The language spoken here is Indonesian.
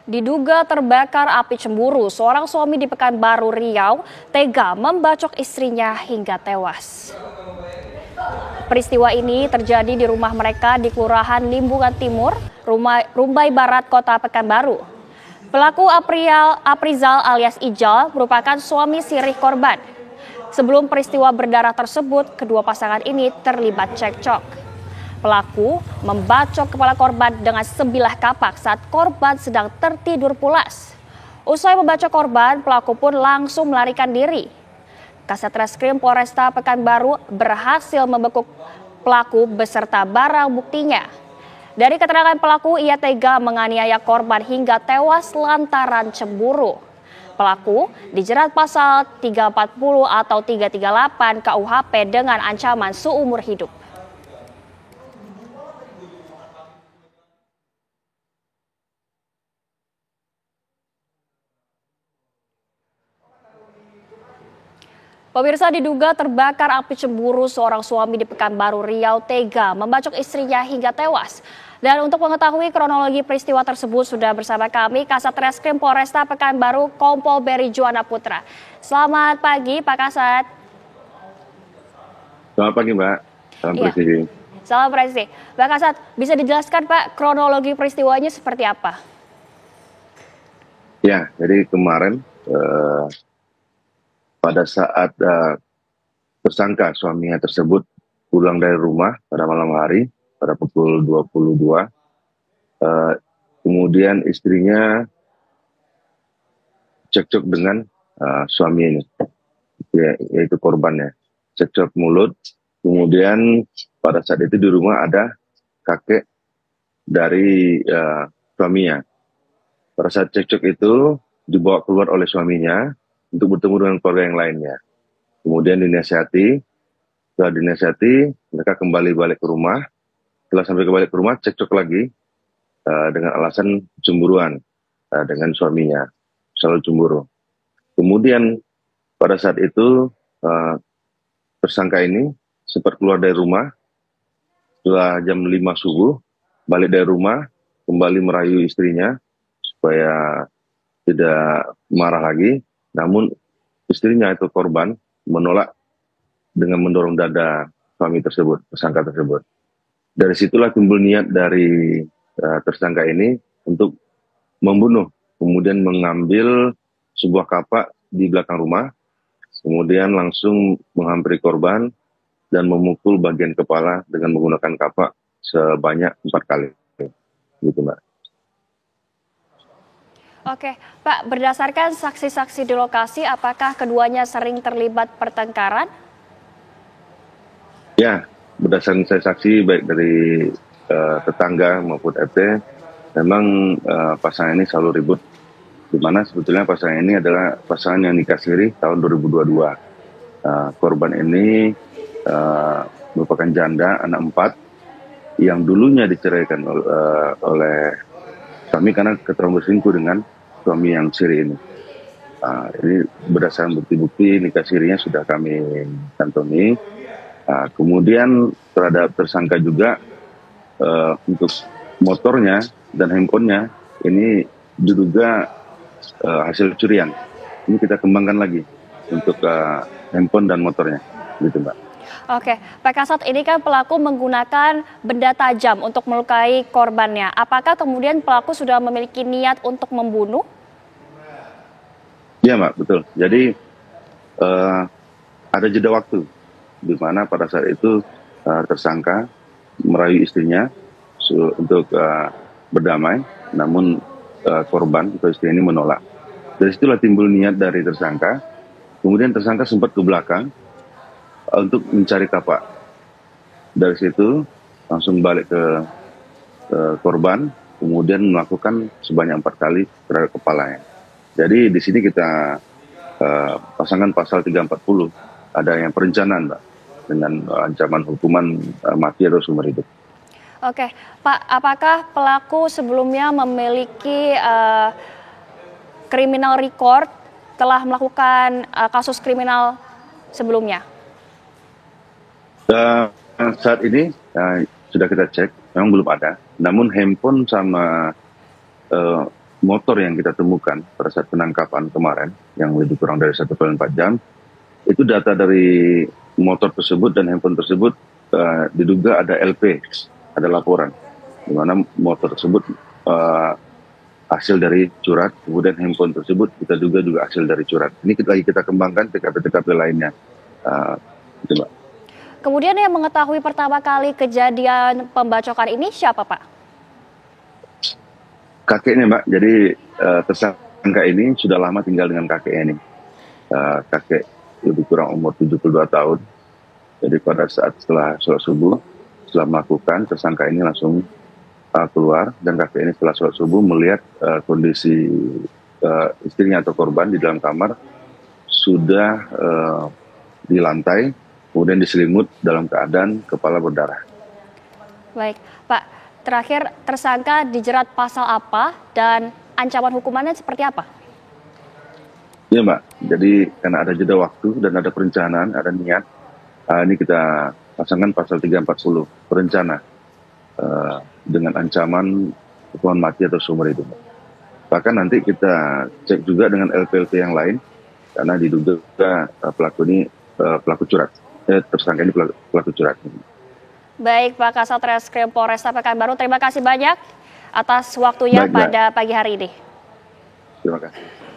Diduga terbakar api cemburu, seorang suami di Pekanbaru, Riau tega membacok istrinya hingga tewas. Peristiwa ini terjadi di rumah mereka di Kelurahan Limbungan Timur, Rumbai Barat, Kota Pekanbaru. Pelaku Aprizal alias Ijal merupakan suami sirih korban. Sebelum peristiwa berdarah tersebut, kedua pasangan ini terlibat cekcok. Pelaku membacok kepala korban dengan sebilah kapak saat korban sedang tertidur pulas. Usai membacok korban, pelaku pun langsung melarikan diri. Kasat Reskrim Polresta Pekanbaru berhasil membekuk pelaku beserta barang buktinya. Dari keterangan pelaku, ia tega menganiaya korban hingga tewas lantaran cemburu. Pelaku dijerat pasal 340 atau 338 KUHP dengan ancaman seumur hidup. Pemirsa, diduga terbakar api cemburu, seorang suami di Pekanbaru, Riau tega membacok istrinya hingga tewas. Dan untuk mengetahui kronologi peristiwa tersebut sudah bersama kami Kasat Reskrim Polresta Pekanbaru Kompol Beri Juwana Putra. Selamat pagi Pak Kasat. Selamat pagi Mbak. Salam presisi. Salam presisi. Pak Kasat, bisa dijelaskan Pak kronologi peristiwanya seperti apa? Ya, jadi kemarin pada saat tersangka suaminya tersebut pulang dari rumah pada malam hari pada pukul 22, kemudian istrinya cekcok dengan suami ini, yaitu korbannya. Cekcok mulut, kemudian pada saat itu di rumah ada kakek dari suaminya. Pada saat cekcok itu dibawa keluar oleh suaminya untuk bertemu dengan keluarga yang lainnya. Kemudian setelah dinasihati, mereka kembali balik ke rumah. Setelah sampai balik ke rumah, cekcok lagi dengan alasan cemburuan dengan suaminya, selalu cemburu. Kemudian pada saat itu tersangka ini sempat keluar dari rumah setelah jam 5 subuh, balik dari rumah, kembali merayu istrinya supaya tidak marah lagi. Namun istrinya itu korban menolak dengan mendorong dada suami tersebut, tersangka tersebut. Dari situlah timbul niat dari tersangka ini untuk membunuh, kemudian mengambil sebuah kapak di belakang rumah, kemudian langsung menghampiri korban dan memukul bagian kepala dengan menggunakan kapak sebanyak 4 kali. Gitu Mbak. Oke, Pak, berdasarkan saksi-saksi di lokasi, apakah keduanya sering terlibat pertengkaran? Ya, berdasarkan saksi baik dari tetangga maupun RT, memang pasangan ini selalu ribut. Di mana sebetulnya pasangan ini adalah pasangan yang nikah siri tahun 2022. Korban ini merupakan janda, anak 4, yang dulunya diceraikan oleh suami karena keterangan berselingkuh dengan suami yang siri ini. Ini berdasarkan bukti-bukti nikah sirinya sudah kami kantongi. Kemudian terhadap tersangka juga untuk motornya dan handphonenya ini diduga hasil curian. Ini kita kembangkan lagi untuk handphone dan motornya, gitu Mbak. Oke, Pak Kasat, ini kan pelaku menggunakan benda tajam untuk melukai korbannya. Apakah kemudian pelaku sudah memiliki niat untuk membunuh? Iya Mbak, betul. Jadi ada jeda waktu di mana pada saat itu tersangka merayu istrinya untuk berdamai, namun korban atau istri ini menolak. Dari situlah timbul niat dari tersangka. Kemudian tersangka sempat ke belakang untuk mencari kapak. Dari situ langsung balik ke korban, kemudian melakukan sebanyak 4 kali terhadap kepalanya. Jadi di sini kita pasangkan pasal 340, ada yang perencanaan Mbak, dengan ancaman hukuman mati atau seumur hidup. Oke, Pak, apakah pelaku sebelumnya memiliki criminal record, telah melakukan kasus kriminal sebelumnya? Saat ini sudah kita cek, memang belum ada. Namun handphone sama motor yang kita temukan pada saat penangkapan kemarin, yang lebih kurang dari 1,4 jam, itu data dari motor tersebut dan handphone tersebut diduga ada LP, ada laporan, di mana motor tersebut hasil dari curat, kemudian handphone tersebut kita duga juga hasil dari curat. Ini kita kembangkan TKP-TKP lainnya. Gitu, Mbak. Kemudian yang mengetahui pertama kali kejadian pembacokan ini siapa, Pak? Kakeknya, Mbak. Jadi tersangka ini sudah lama tinggal dengan kakeknya ini. Kakek lebih kurang umur 72 tahun. Jadi pada saat setelah sholat subuh, setelah melakukan, tersangka ini langsung keluar, dan kakek ini setelah sholat subuh melihat kondisi istrinya atau korban di dalam kamar sudah di lantai, kemudian diselimut dalam keadaan kepala berdarah. Baik, Pak. Terakhir, tersangka dijerat pasal apa dan ancaman hukumannya seperti apa? Iya, Mbak. Jadi karena ada jeda waktu dan ada perencanaan, ada niat, ini kita pasangkan pasal 340, perencana. Dengan ancaman hukuman mati atau seumur hidup. Bahkan nanti kita cek juga dengan LP-LP yang lain, karena diduga pelaku ini pelaku curat. Tersangka ini pelaku curat. Baik, Pak Kasat Reskrim Polresta Pekanbaru, terima kasih banyak atas waktunya pada pagi hari ini. Terima kasih.